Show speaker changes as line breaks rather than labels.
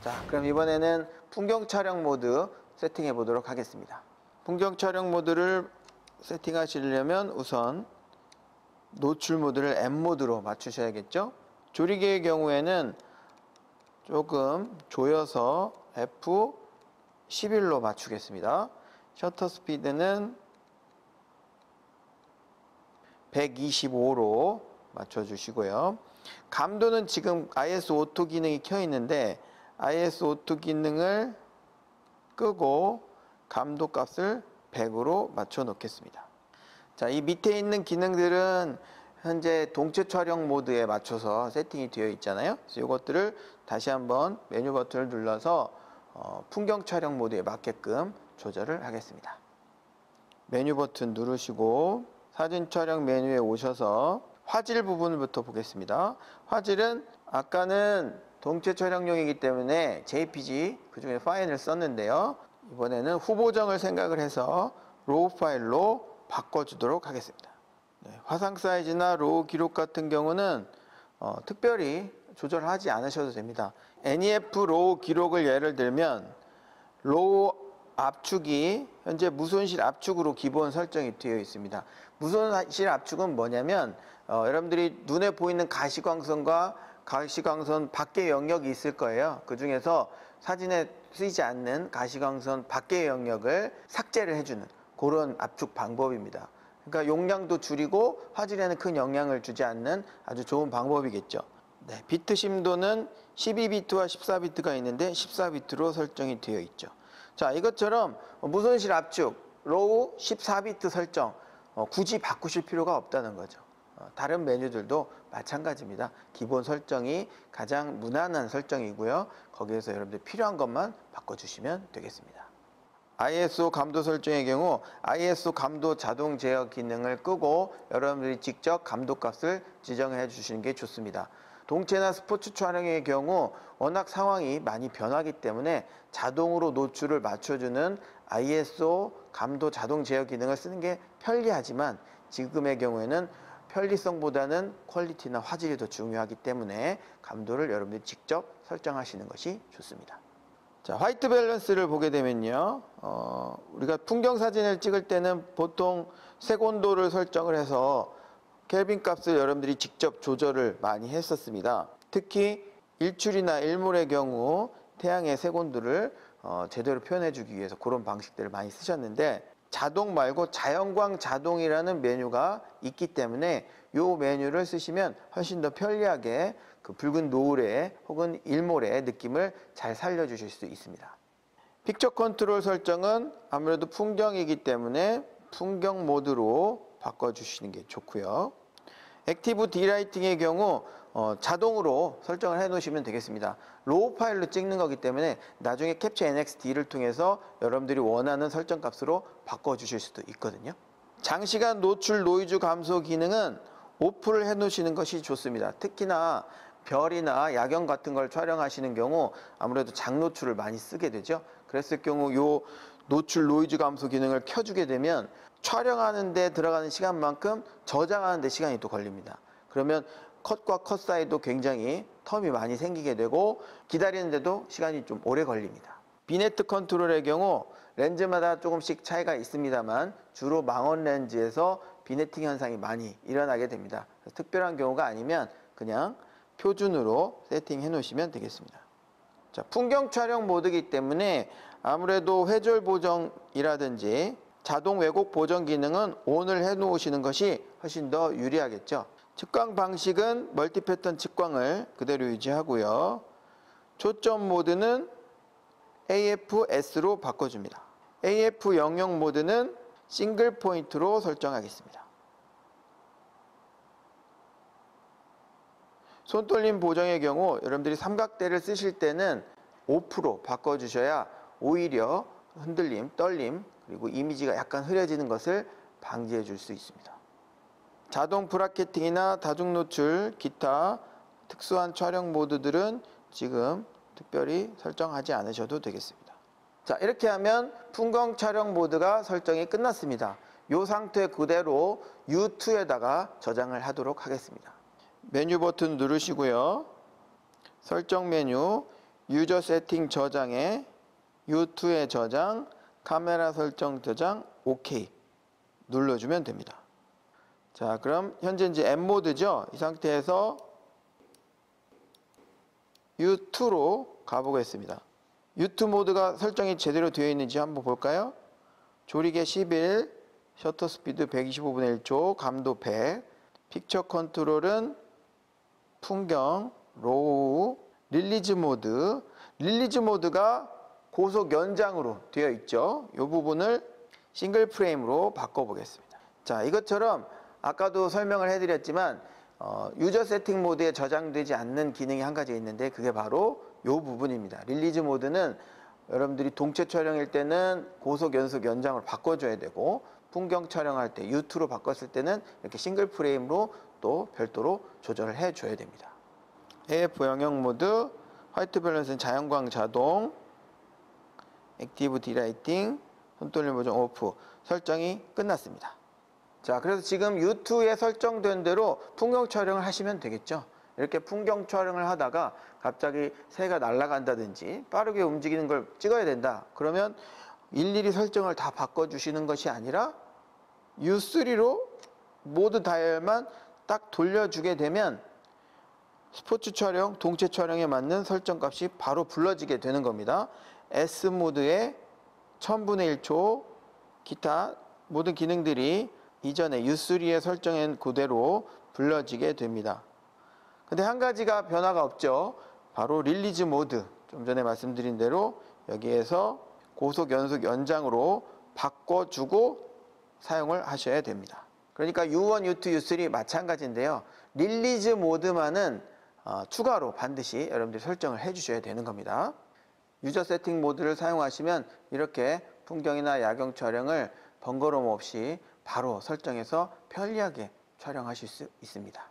자, 그럼 이번에는 풍경 촬영 모드 세팅해 보도록 하겠습니다. 풍경 촬영 모드를 세팅하시려면 우선 노출 모드를 M 모드로 맞추셔야겠죠. 조리개의 경우에는 조금 조여서 F11로 맞추겠습니다. 셔터 스피드는 125로 맞춰주시고요. 감도는 지금 IS 오토 기능이 켜 있는데 IS 오토 기능을 끄고 감도 값을 100으로 맞춰 놓겠습니다. 자, 이 밑에 있는 기능들은 현재 동체 촬영 모드에 맞춰서 세팅이 되어 있잖아요. 그래서 이것들을 다시 한번 메뉴 버튼을 눌러서 풍경 촬영 모드에 맞게끔 조절을 하겠습니다. 메뉴 버튼 누르시고 사진 촬영 메뉴에 오셔서 화질 부분부터 보겠습니다. 화질은 아까는 동체 촬영용이기 때문에 JPG 그중에 파일을 썼는데요. 이번에는 후보정을 생각을 해서 로우 파일로 바꿔주도록 하겠습니다. 네, 화상 사이즈나 로우 기록 같은 경우는 특별히 조절하지 않으셔도 됩니다. NEF 로우 기록을 예를 들면 로우 압축이 현재 무손실 압축으로 기본 설정이 되어 있습니다. 무손실 압축은 뭐냐면 여러분들이 눈에 보이는 가시광선과 가시광선 밖의 영역이 있을 거예요. 그 중에서 사진에 쓰이지 않는 가시광선 밖의 영역을 삭제를 해주는 그런 압축 방법입니다. 그러니까 용량도 줄이고 화질에는 큰 영향을 주지 않는 아주 좋은 방법이겠죠. 네, 비트 심도는 12비트와 14비트가 있는데 14비트로 설정이 되어 있죠. 자, 이것처럼 무손실 압축, 로우 14비트 설정 굳이 바꾸실 필요가 없다는 거죠. 다른 메뉴들도 마찬가지입니다. 기본 설정이 가장 무난한 설정이고요. 거기에서 여러분들 필요한 것만 바꿔주시면 되겠습니다. ISO 감도 설정의 경우 ISO 감도 자동 제어 기능을 끄고 여러분들이 직접 감도 값을 지정해 주시는 게 좋습니다. 동체나 스포츠 촬영의 경우 워낙 상황이 많이 변하기 때문에 자동으로 노출을 맞춰주는 ISO 감도 자동 제어 기능을 쓰는 게 편리하지만 지금의 경우에는 편리성보다는 퀄리티나 화질이 더 중요하기 때문에 감도를 여러분들이 직접 설정하시는 것이 좋습니다. 자, 화이트 밸런스를 보게 되면요, 우리가 풍경 사진을 찍을 때는 보통 색온도를 설정을 해서 켈빈 값을 여러분들이 직접 조절을 많이 했었습니다. 특히 일출이나 일몰의 경우 태양의 색온도를 제대로 표현해 주기 위해서 그런 방식들을 많이 쓰셨는데 자동 말고 자연광 자동이라는 메뉴가 있기 때문에 이 메뉴를 쓰시면 훨씬 더 편리하게 그 붉은 노을의 혹은 일몰의 느낌을 잘 살려주실 수 있습니다. 픽처 컨트롤 설정은 아무래도 풍경이기 때문에 풍경 모드로 바꿔주시는 게 좋고요. 액티브 디라이팅의 경우 자동으로 설정을 해 놓으시면 되겠습니다. 로우 파일로 찍는 거기 때문에 나중에 캡처 NXD를 통해서 여러분들이 원하는 설정 값으로 바꿔 주실 수도 있거든요. 장시간 노출 노이즈 감소 기능은 오프를 해 놓으시는 것이 좋습니다. 특히나 별이나 야경 같은 걸 촬영하시는 경우 아무래도 장노출을 많이 쓰게 되죠. 그랬을 경우 요 노출 노이즈 감소 기능을 켜주게 되면 촬영하는 데 들어가는 시간만큼 저장하는 데 시간이 또 걸립니다. 그러면 컷과 컷 사이도 굉장히 텀이 많이 생기게 되고 기다리는데도 시간이 좀 오래 걸립니다. 비네트 컨트롤의 경우 렌즈마다 조금씩 차이가 있습니다만 주로 망원 렌즈에서 비네팅 현상이 많이 일어나게 됩니다. 특별한 경우가 아니면 그냥 표준으로 세팅해 놓으시면 되겠습니다. 자, 풍경 촬영 모드이기 때문에 아무래도 회절 보정이라든지 자동 왜곡 보정 기능은 ON을 해 놓으시는 것이 훨씬 더 유리하겠죠. 측광 방식은 멀티 패턴 측광을 그대로 유지하고요. 초점 모드는 AFS로 바꿔줍니다. AF00 모드는 싱글 포인트로 설정하겠습니다. 손떨림 보정의 경우 여러분들이 삼각대를 쓰실 때는 오프로 바꿔주셔야 오히려 흔들림, 떨림, 그리고 이미지가 약간 흐려지는 것을 방지해 줄 수 있습니다. 자동 브라켓팅이나 다중 노출, 기타 특수한 촬영 모드들은 지금 특별히 설정하지 않으셔도 되겠습니다. 자, 이렇게 하면 풍경 촬영 모드가 설정이 끝났습니다. 이 상태 그대로 U2에다가 저장을 하도록 하겠습니다. 메뉴 버튼 누르시고요. 설정 메뉴 유저 세팅 저장에 U2의 저장, 카메라 설정 저장, OK 눌러주면 됩니다. 자, 그럼 현재 이제 M 모드죠. 이 상태에서 U2로 가보겠습니다. U2 모드가 설정이 제대로 되어 있는지 한번 볼까요? 조리개 11, 셔터 스피드 125분의 1초, 감도 100, 픽처 컨트롤은 풍경, 로우, 릴리즈 모드. 릴리즈 모드가 고속 연장으로 되어 있죠. 이 부분을 싱글 프레임으로 바꿔보겠습니다. 자, 이것처럼 아까도 설명을 해드렸지만 유저 세팅 모드에 저장되지 않는 기능이 한 가지 있는데 그게 바로 이 부분입니다. 릴리즈 모드는 여러분들이 동체 촬영일 때는 고속 연속 연장으로 바꿔줘야 되고 풍경 촬영할 때 U2로 바꿨을 때는 이렇게 싱글 프레임으로 또 별도로 조절을 해줘야 됩니다. AF 영역 모드, 화이트 밸런스는 자연광 자동, 액티브 디라이팅, 손돌림 보정 오프 설정이 끝났습니다. 자, 그래서 지금 U2에 설정된 대로 풍경 촬영을 하시면 되겠죠. 이렇게 풍경 촬영을 하다가 갑자기 새가 날아간다든지 빠르게 움직이는 걸 찍어야 된다. 그러면 일일이 설정을 다 바꿔주시는 것이 아니라 U3로 모드 다이얼만 딱 돌려주게 되면 스포츠 촬영, 동체 촬영에 맞는 설정 값이 바로 불러지게 되는 겁니다. S 모드의 1000분의 1초 기타 모든 기능들이 이전에 U3에 설정한 그대로 불러지게 됩니다. 근데 한 가지가 변화가 없죠. 바로 릴리즈 모드. 좀 전에 말씀드린 대로 여기에서 고속 연속 연장으로 바꿔주고 사용을 하셔야 됩니다. 그러니까 U1, U2, U3 마찬가지인데요. 릴리즈 모드만은 추가로 반드시 여러분들이 설정을 해주셔야 되는 겁니다. 유저 세팅 모드를 사용하시면 이렇게 풍경이나 야경 촬영을 번거로움 없이 바로 설정해서 편리하게 촬영하실 수 있습니다.